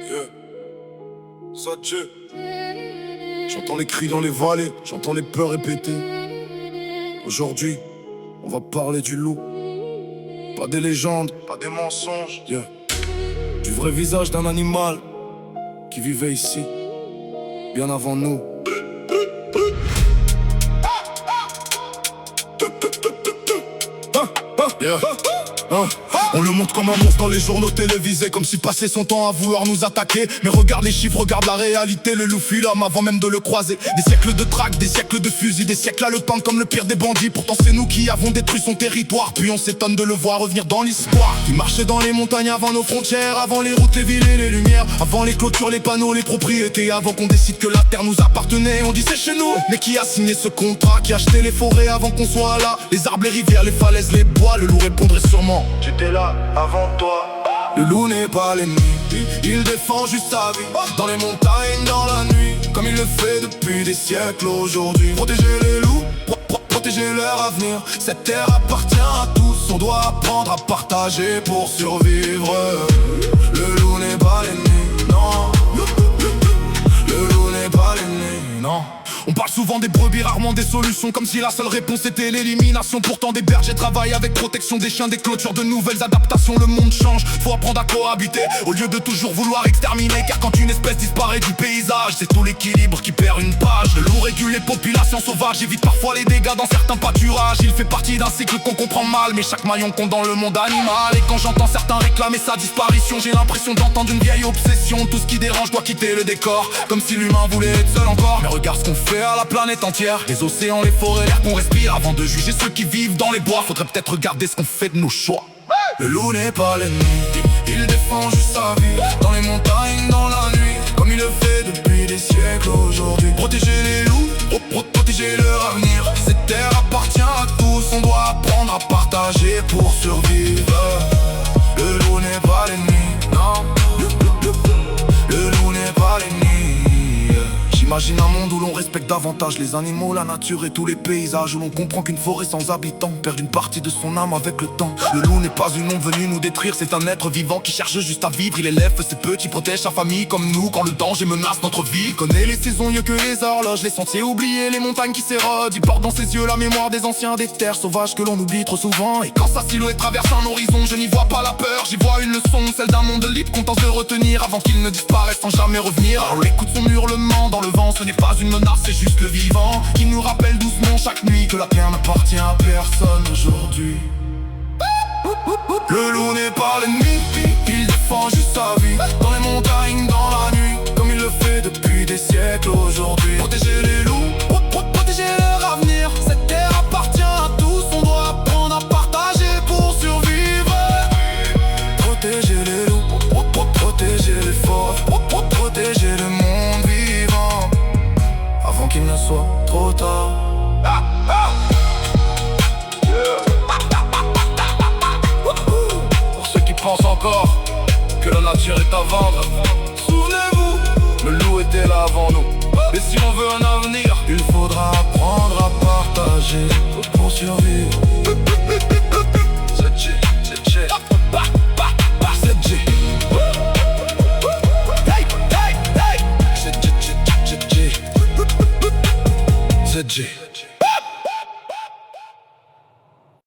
Yeah. Ça tue. J'entends les cris dans les vallées, j'entends les peurs répéter. Aujourd'hui, on va parler du loup. Pas des légendes, pas des mensonges, yeah. Du vrai visage d'un animal qui vivait ici, bien avant nous. Yeah. On le montre comme un monstre dans les journaux télévisés, comme s'il passait son temps à vouloir nous attaquer. Mais regarde les chiffres, regarde la réalité. Le loup fuit l'homme avant même de le croiser. Des siècles de traques, des siècles de fusils, des siècles à le peindre comme le pire des bandits. Pourtant c'est nous qui avons détruit son territoire. Puis on s'étonne de le voir revenir dans l'histoire. Il marchait dans les montagnes avant nos frontières, avant les routes, les villes et les lumières, avant les clôtures, les panneaux, les propriétés, avant qu'on décide que la terre nous appartenait. On dit c'est chez nous. Mais qui a signé ce contrat? Qui a acheté les forêts avant qu'on soit là? Les arbres, les rivières, les falaises, les bois. Le loup répondrait sûrement: tu étais là avant toi. Le loup n'est pas l'ennemi, il défend juste sa vie. Dans les montagnes, dans la nuit, comme il le fait depuis des siècles aujourd'hui. Protéger les loups, protéger leur avenir. Cette terre appartient à tous, on doit apprendre à partager pour survivre. Le loup n'est pas l'ennemi, non. Le loup n'est pas l'ennemi, non. On parle souvent des brebis, rarement des solutions, comme si la seule réponse était l'élimination. Pourtant des bergers travaillent avec protection des chiens, des clôtures, de nouvelles adaptations. Le monde change, faut apprendre à cohabiter au lieu de toujours vouloir exterminer. Car quand une espèce disparaît du paysage, c'est tout l'équilibre qui perd une page. Le loup régule les populations sauvages, évite parfois les dégâts dans certains pâturages. Il fait partie d'un cycle qu'on comprend mal, mais chaque maillon compte dans le monde animal. Et quand j'entends certains réclamer sa disparition, j'ai l'impression d'entendre une vieille obsession. Tout ce qui dérange doit quitter le décor, comme si l'humain voulait être seul encore. Mais regarde ce qu'on fait à la planète entière, les océans, les forêts, l'air qu'on respire. Avant de juger ceux qui vivent dans les bois, faudrait peut-être regarder ce qu'on fait de nos choix. Le loup n'est pas l'ennemi, il défend juste sa vie. Dans les montagnes, dans la nuit, comme il le fait depuis des siècles aujourd'hui. Protéger les loups, protéger leur avenir. Cette terre appartient à tous, on doit apprendre à partager pour survivre. Le loup n'est pas l'ennemi, non. Le loup n'est pas l'ennemi. J'imagine un monde où l'on respecte davantage les animaux, la nature et tous les paysages, où l'on comprend qu'une forêt sans habitants perd une partie de son âme avec le temps. Le loup n'est pas une ombre venue nous détruire, c'est un être vivant qui cherche juste à vivre. Il élève ses petits, protège sa famille comme nous quand le danger menace notre vie. Il connaît les saisons mieux que les horloges, les sentiers oubliés, les montagnes qui s'érodent. Il porte dans ses yeux la mémoire des anciens, des terres sauvages que l'on oublie trop souvent. Et quand sa silhouette traverse un horizon, je n'y vois pas la peur, j'y vois une leçon, celle d'un monde libre qu'on tente de retenir avant qu'il ne disparaisse sans jamais revenir. Alors écoute son hurlement dans le vent, ce n'est pas une menace, c'est juste le vivant qui nous rappelle doucement chaque nuit que la terre n'appartient à personne aujourd'hui. Le loup n'est pas l'ennemi, il défend juste sa vie. Dans les montagnes, dans la nuit, comme il le fait depuis des siècles aujourd'hui. Protéger les loups, protéger leur avenir. Cette terre appartient à tous, on doit apprendre à partager pour survivre. Protéger les loups, protéger les forêts, protéger le monde vivant avant qu'il ne soit trop tard. Pour ceux qui pensent encore que la nature est à vendre, souvenez-vous, le loup était là avant nous. Et si on veut un avenir, il faudra apprendre à partager pour survivre.